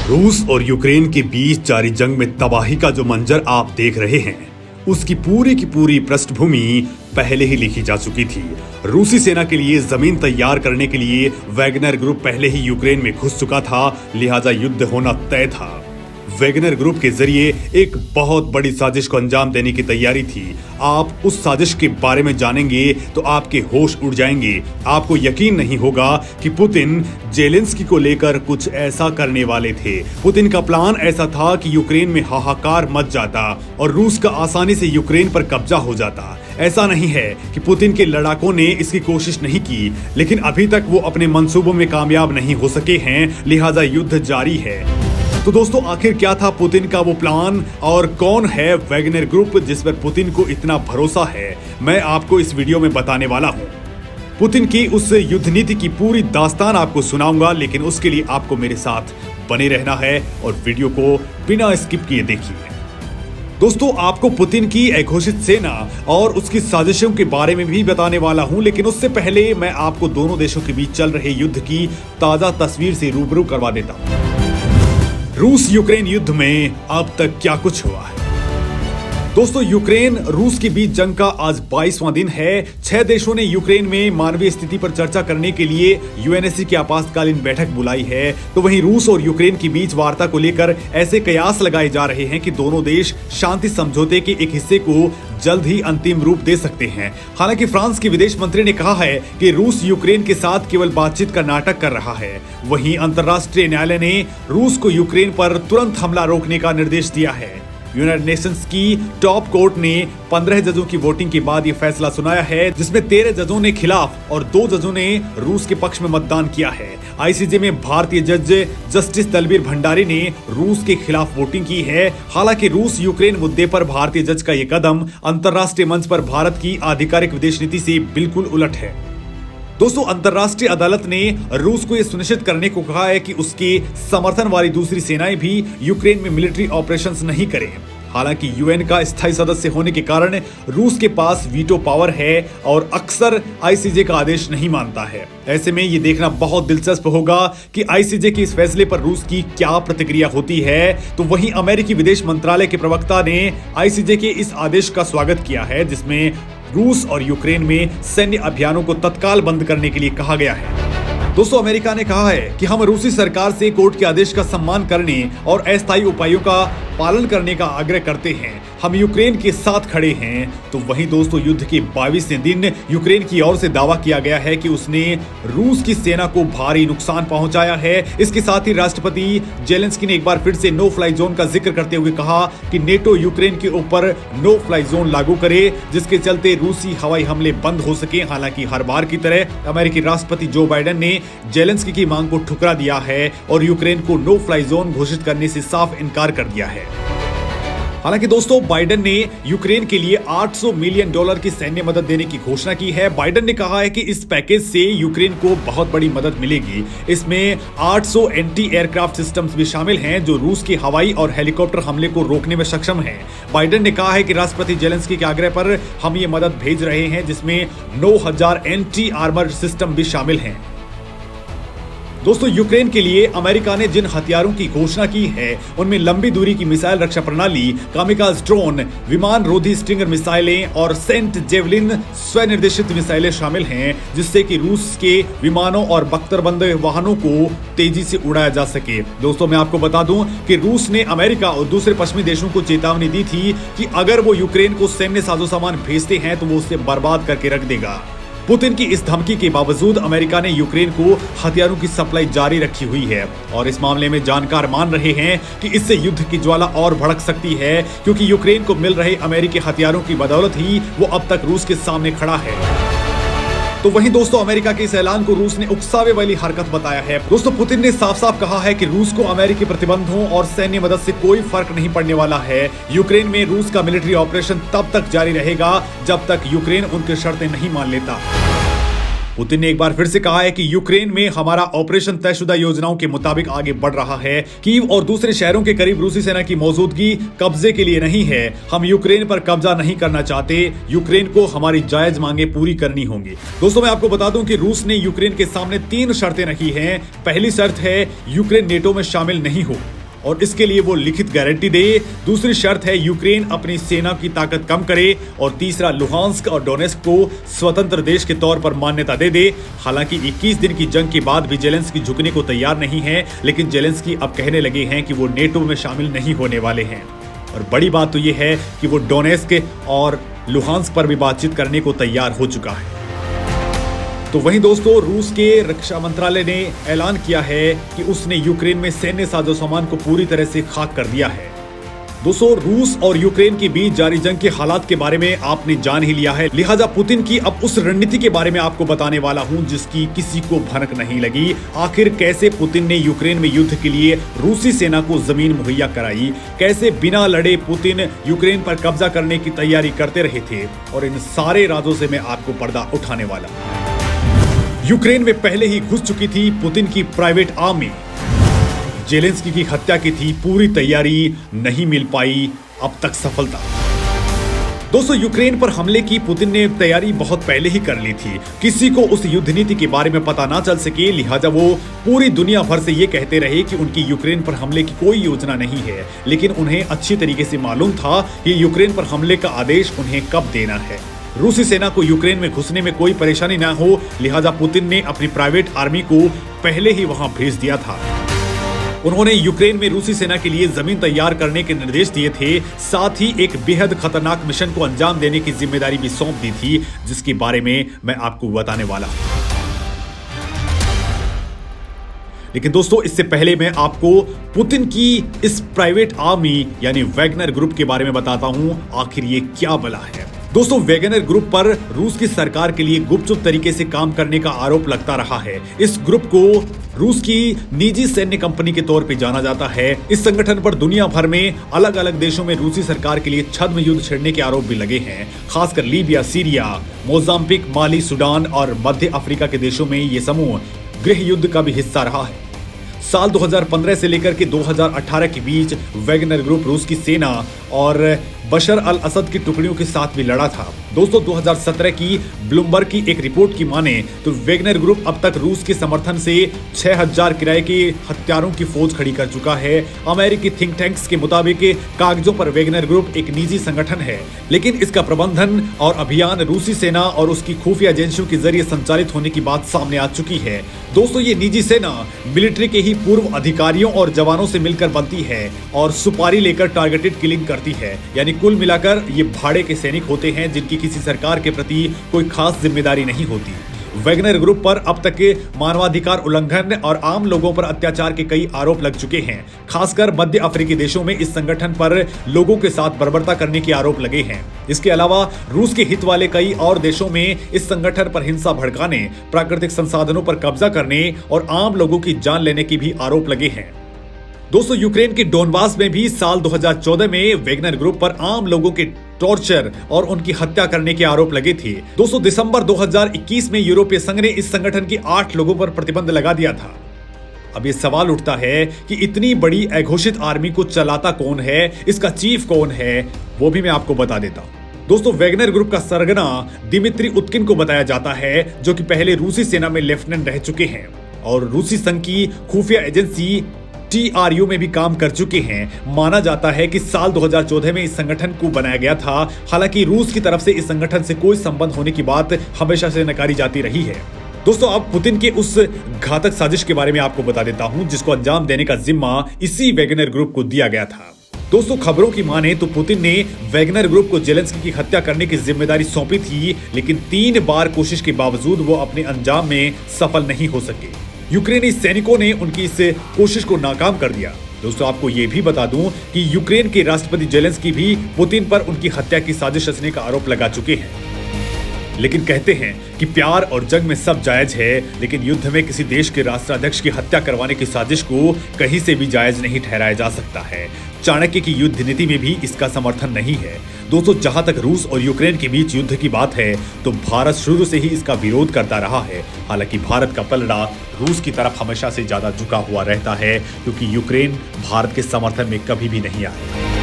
रूस और यूक्रेन के बीच जारी जंग में तबाही का जो मंजर आप देख रहे हैं, उसकी की पूरी पृष्ठभूमि पहले ही लिखी जा चुकी थी। रूसी सेना के लिए जमीन तैयार करने के लिए वैगनर ग्रुप पहले ही यूक्रेन में घुस चुका था, लिहाजा युद्ध होना तय था। वैगनर ग्रुप के जरिए एक बहुत बड़ी साजिश को अंजाम देने की तैयारी थी। आप उस साजिश के बारे में जानेंगे तो आपके होश उड़ जाएंगे। आपको यकीन नहीं होगा कि पुतिन जेलेंस्की को लेकर कुछ ऐसा करने वाले थे। पुतिन का प्लान ऐसा था कि यूक्रेन में हाहाकार मच जाता और रूस का आसानी से यूक्रेन पर कब्जा हो जाता। ऐसा नहीं है कि पुतिन के लड़ाकों ने इसकी कोशिश नहीं की, लेकिन अभी तक वो अपने मंसूबों में कामयाब नहीं हो सके हैं, लिहाजा युद्ध जारी है। तो दोस्तों, आखिर क्या था पुतिन का वो प्लान और कौन है वैगनर ग्रुप जिस पर पुतिन को इतना भरोसा है, मैं आपको इस वीडियो में बताने वाला हूं। पुतिन की उस युद्ध नीति की पूरी दास्तान आपको सुनाऊंगा, लेकिन उसके लिए आपको मेरे साथ बने रहना है और वीडियो को बिना स्किप किए देखिए। दोस्तों, आपको पुतिन की अघोषित सेना और उसकी साजिशों के बारे में भी बताने वाला हूं, लेकिन उससे पहले मैं आपको दोनों देशों के बीच चल रहे युद्ध की ताजा तस्वीर से रूबरू करवा देता हूं। रूस यूक्रेन युद्ध में अब तक क्या कुछ हुआ है। दोस्तों, यूक्रेन रूस के बीच जंग का आज 22वां दिन है। 6 देशों ने यूक्रेन में मानवीय स्थिति पर चर्चा करने के लिए यूएनएससी की आपातकालीन बैठक बुलाई है। तो वहीं रूस और यूक्रेन के बीच वार्ता को लेकर ऐसे कयास लगाए जा रहे हैं कि दोनों देश शांति समझौते के एक हिस्से को जल्द ही अंतिम रूप दे सकते हैं। हालांकि फ्रांस के विदेश मंत्री ने कहा है कि रूस यूक्रेन के साथ केवल बातचीत का नाटक कर रहा है। वहीं अंतर्राष्ट्रीय न्यायालय ने रूस को यूक्रेन पर तुरंत हमला रोकने का निर्देश दिया है। यूनाइटेड नेशंस की टॉप कोर्ट ने 15 जजों की वोटिंग के बाद ये फैसला सुनाया है, जिसमें 13 जजों ने खिलाफ और 2 जजों ने रूस के पक्ष में मतदान किया है। आईसीजे में भारतीय जज जस्टिस दलबीर भंडारी ने रूस के खिलाफ वोटिंग की है। हालांकि रूस यूक्रेन मुद्दे पर भारतीय जज का ये कदम अंतर्राष्ट्रीय मंच पर भारत की आधिकारिक विदेश नीति से बिल्कुल उलट है। दोस्तों, अंतर्राष्ट्रीय अदालत ने रूस को यह सुनिश्चित करने को कहा है कि उसके समर्थन वाली दूसरी सेनाएं भी यूक्रेन में मिलिट्री ऑपरेशंस नहीं करें। हालांकि यूएन का स्थायी सदस्य होने के कारण रूस के पास वीटो पावर है और अक्सर आईसीजे का आदेश नहीं मानता है। ऐसे में ये देखना बहुत दिलचस्प होगा कि आईसीजे के इस फैसले पर रूस की क्या प्रतिक्रिया होती है। तो वहीं अमेरिकी विदेश मंत्रालय के प्रवक्ता ने आईसीजे के इस आदेश का स्वागत किया है, जिसमें रूस और यूक्रेन में सैन्य अभियानों को तत्काल बंद करने के लिए कहा गया है। दोस्तों, अमेरिका ने कहा है कि हम रूसी सरकार से कोर्ट के आदेश का सम्मान करने और अस्थायी उपायों का पालन करने का आग्रह करते हैं। हम यूक्रेन के साथ खड़े हैं। तो वहीं दोस्तों, युद्ध के 22वें दिन यूक्रेन की ओर से दावा किया गया है कि उसने रूस की सेना को भारी नुकसान पहुंचाया है। इसके साथ ही राष्ट्रपति जेलेंस्की ने एक बार फिर से नो फ्लाई जोन का जिक्र करते हुए कहा कि नेटो यूक्रेन के ऊपर नो फ्लाई जोन लागू करे, जिसके चलते रूसी हवाई हमले बंद हो सके। हालांकि हर बार की तरह अमेरिकी राष्ट्रपति जो बाइडेन ने जेलेंस्की की मांग को ठुकरा दिया है और यूक्रेन को नो फ्लाई जोन घोषित करने से साफ इनकार कर दिया है। हालांकि दोस्तों, बाइडेन ने यूक्रेन के लिए $800 मिलियन की सैन्य मदद देने की घोषणा की है। बाइडेन ने कहा है कि इस पैकेज से यूक्रेन को बहुत बड़ी मदद मिलेगी। इसमें 800 एंटी एयरक्राफ्ट सिस्टम्स भी शामिल हैं, जो रूस के हवाई और हेलीकॉप्टर हमले को रोकने में सक्षम हैं। बाइडेन ने कहा है कि राष्ट्रपति जेलेंस्की के आग्रह पर हम ये मदद भेज रहे हैं, जिसमें 9000 एंटी आर्मर सिस्टम भी शामिल हैं। दोस्तों, यूक्रेन के लिए अमेरिका ने जिन हथियारों की घोषणा की है उनमें लंबी दूरी की मिसाइल रक्षा प्रणाली, कामिकाज ड्रोन, विमान रोधी स्टिंगर मिसाइलें और सेंट जेवलिन स्वनिर्देशित मिसाइलें शामिल हैं, जिससे कि रूस के विमानों और बख्तरबंद वाहनों को तेजी से उड़ाया जा सके। दोस्तों, मैं आपको बता दूं कि रूस ने अमेरिका और दूसरे पश्चिमी देशों को चेतावनी दी थी कि अगर वो यूक्रेन को सैन्य साजोसामान भेजते हैं तो वो उसे बर्बाद करके रख देगा। पुतिन की इस धमकी के बावजूद अमेरिका ने यूक्रेन को हथियारों की सप्लाई जारी रखी हुई है और इस मामले में जानकार मान रहे हैं कि इससे युद्ध की ज्वाला और भड़क सकती है, क्योंकि यूक्रेन को मिल रहे अमेरिकी हथियारों की बदौलत ही वो अब तक रूस के सामने खड़ा है। तो वहीं दोस्तों, अमेरिका के इस ऐलान को रूस ने उकसावे वाली हरकत बताया है। दोस्तों, पुतिन ने साफ साफ कहा है कि रूस को अमेरिकी प्रतिबंधों और सैन्य मदद से कोई फर्क नहीं पड़ने वाला है। यूक्रेन में रूस का मिलिट्री ऑपरेशन तब तक जारी रहेगा जब तक यूक्रेन उनकी शर्तें नहीं मान लेता। पुतिन ने एक बार फिर से कहा है कि यूक्रेन में हमारा ऑपरेशन तयशुदा योजनाओं के मुताबिक आगे बढ़ रहा है। कीव और दूसरे शहरों के करीब रूसी सेना की मौजूदगी कब्जे के लिए नहीं है। हम यूक्रेन पर कब्जा नहीं करना चाहते। यूक्रेन को हमारी जायज मांगे पूरी करनी होंगी। दोस्तों, मैं आपको बता दूं कि रूस ने यूक्रेन के सामने 3 शर्तें रखी हैं। पहली शर्त है यूक्रेन नेटो में शामिल नहीं हो और इसके लिए वो लिखित गारंटी दे। दूसरी शर्त है यूक्रेन अपनी सेना की ताकत कम करे और तीसरा लुहांस्क और डोनेस्क को स्वतंत्र देश के तौर पर मान्यता दे दे। हालांकि 21 दिन की जंग के बाद भी जेलेंस्की झुकने को तैयार नहीं है, लेकिन जेलेंस्की अब कहने लगे हैं कि वो नेटो में शामिल नहीं होने वाले हैं। और बड़ी बात तो ये है कि वो डोनेस्क और लुहांस्क पर भी बातचीत करने को तैयार हो चुका है। तो वहीं दोस्तों, रूस के रक्षा मंत्रालय ने ऐलान किया है कि उसने यूक्रेन में सैन्य साजोसामान को पूरी तरह से खाक कर दिया है। दोस्तों, रूस और यूक्रेन के बीच जारी जंग के हालात के बारे में आपने जान ही लिया है, लिहाजा पुतिन की अब उस रणनीति के बारे में आपको बताने वाला हूं जिसकी किसी को भनक नहीं लगी। आखिर कैसे पुतिन ने यूक्रेन में युद्ध के लिए रूसी सेना को जमीन मुहैया कराई, कैसे बिना लड़े पुतिन यूक्रेन पर कब्जा करने की तैयारी करते रहे थे, और इन सारे राजों से मैं आपको पर्दा उठाने वाला हूं। यूक्रेन में पहले ही घुस चुकी थी पुतिन की प्राइवेट आर्मी। जेलेंस्की की हत्या की थी पूरी तैयारी, नहीं मिल पाई अब तक सफलता। दोस्तों, यूक्रेन पर हमले की पुतिन ने तैयारी बहुत पहले ही कर ली थी। किसी को उस युद्ध नीति के बारे में पता ना चल सके, लिहाजा वो पूरी दुनिया भर से ये कहते रहे कि उनकी यूक्रेन पर हमले की कोई योजना नहीं है। लेकिन उन्हें अच्छी तरीके से मालूम था कि यूक्रेन पर हमले का आदेश उन्हें कब देना है। रूसी सेना को यूक्रेन में घुसने में कोई परेशानी ना हो, लिहाजा पुतिन ने अपनी प्राइवेट आर्मी को पहले ही वहां भेज दिया था। उन्होंने यूक्रेन में रूसी सेना के लिए जमीन तैयार करने के निर्देश दिए थे, साथ ही एक बेहद खतरनाक मिशन को अंजाम देने की जिम्मेदारी भी सौंप दी थी, जिसके बारे में मैं आपको बताने वाला हूं। लेकिन दोस्तों, इससे पहले मैं आपको पुतिन की इस प्राइवेट आर्मी यानी वैगनर ग्रुप के बारे में बताता हूं, आखिर ये क्या बला है। दोस्तों, वैगनर ग्रुप पर रूस की सरकार के लिए गुपचुप तरीके से काम करने का आरोप लगता रहा है। इस ग्रुप को रूस की निजी सैन्य कंपनी के तौर पे जाना जाता है। इस संगठन पर दुनिया भर में अलग अलग देशों में रूसी सरकार के लिए छद्म युद्ध छेड़ने के आरोप भी लगे हैं। खासकर लीबिया, सीरिया, मोजाम्बिक, माली, सूडान और मध्य अफ्रीका के देशों में ये समूह गृह युद्ध का भी हिस्सा रहा है। साल 2015 से लेकर के 2018 के बीच वैगनर ग्रुप रूस की सेना और बशर अल असद की टुकड़ियों के साथ भी लड़ा था। दोस्तों, 2017 की ब्लूमबर्ग की एक रिपोर्ट की माने तो वैगनर ग्रुप अब तक रूस के समर्थन से 6000 किराए के हथियारों की फौज खड़ी कर चुका है। अमेरिकी थिंक टैंक्स के मुताबिक कागजों पर वैगनर ग्रुप एक निजी संगठन है, लेकिन इसका प्रबंधन और अभियान रूसी सेना और उसकी खुफिया एजेंसियों के जरिए संचालित होने की बात सामने आ चुकी है। दोस्तों, ये निजी सेना मिलिट्री के ही पूर्व अधिकारियों और जवानों से मिलकर बनती है और सुपारी लेकर टारगेटेड किलिंग करती है। यानी कुल मिलाकर ये भाड़े के सैनिक होते हैं जिनकी किसी सरकार के प्रति कोई खास जिम्मेदारी नहीं होती। वैगनर ग्रुप पर अब तक के मानवाधिकार उल्लंघन और आम लोगों पर अत्याचार के कई आरोप लग चुके हैं। खासकर मध्य अफ्रीकी देशों में इस संगठन पर लोगों के साथ बर्बरता करने के आरोप लगे हैं। इसके अलावा रूस के हित वाले कई और देशों में इस संगठन पर हिंसा भड़काने, प्राकृतिक संसाधनों पर कब्जा करने और आम लोगों की जान लेने के भी आरोप लगे हैं। दोस्तों, यूक्रेन के डोनबास में भी साल 2014 में वैगनर ग्रुप पर आम लोगों के टॉर्चर और उनकी हत्या करने के आरोप लगे थे। दोस्तों, दिसंबर 2021 में यूरोपीय संघ ने इस संगठन के 8 लोगों पर प्रतिबंध लगा दिया था। अब ये सवाल उठता है कि इतनी बड़ी अघोषित आर्मी को चलाता कौन है, इसका चीफ कौन है, वो भी मैं आपको बता देता हूं। दोस्तों, वैगनर ग्रुप का सरगना दिमित्री उत्किन को बताया जाता है, जो कि पहले रूसी सेना में लेफ्टिनेंट रह चुके हैं और रूसी संघ की खुफिया एजेंसी TRU में भी काम कर चुके हैं। माना जाता है कि साल 2014 में इस संगठन को बनाया गया था। हालांकि रूस की तरफ से इस संगठन से कोई संबंध होने की बात हमेशा से नकारी जाती रही है। दोस्तों, अब पुतिन के उस घातक साजिश के बारे में आपको बता देता हूं जिसको अंजाम देने का जिम्मा इसी वैगनर ग्रुप को दिया गया था। दोस्तों, खबरों की माने तो पुतिन ने वैगनर ग्रुप को जेलेंस्की की हत्या करने की जिम्मेदारी सौंपी थी, लेकिन 3 बार कोशिश के बावजूद वो अपने अंजाम में सफल नहीं हो सके। यूक्रेनी सैनिकों ने उनकी इस कोशिश को नाकाम कर दिया। दोस्तों, आपको यह भी बता दूं कि यूक्रेन के राष्ट्रपति जेलेंस्की भी पुतिन पर उनकी हत्या की साजिश रचने का आरोप लगा चुके हैं। लेकिन कहते हैं कि प्यार और जंग में सब जायज है, लेकिन युद्ध में किसी देश के राष्ट्राध्यक्ष की हत्या करवाने की साजिश को कहीं से भी जायज नहीं ठहराया जा सकता है। चाणक्य की युद्ध नीति में भी इसका समर्थन नहीं है। दोस्तों, जहां तक रूस और यूक्रेन के बीच युद्ध की बात है तो भारत शुरू से ही इसका विरोध करता रहा है। हालांकि भारत का पलड़ा रूस की तरफ हमेशा से ज्यादा झुका हुआ रहता है, क्योंकि यूक्रेन भारत के समर्थन में कभी भी नहीं आया।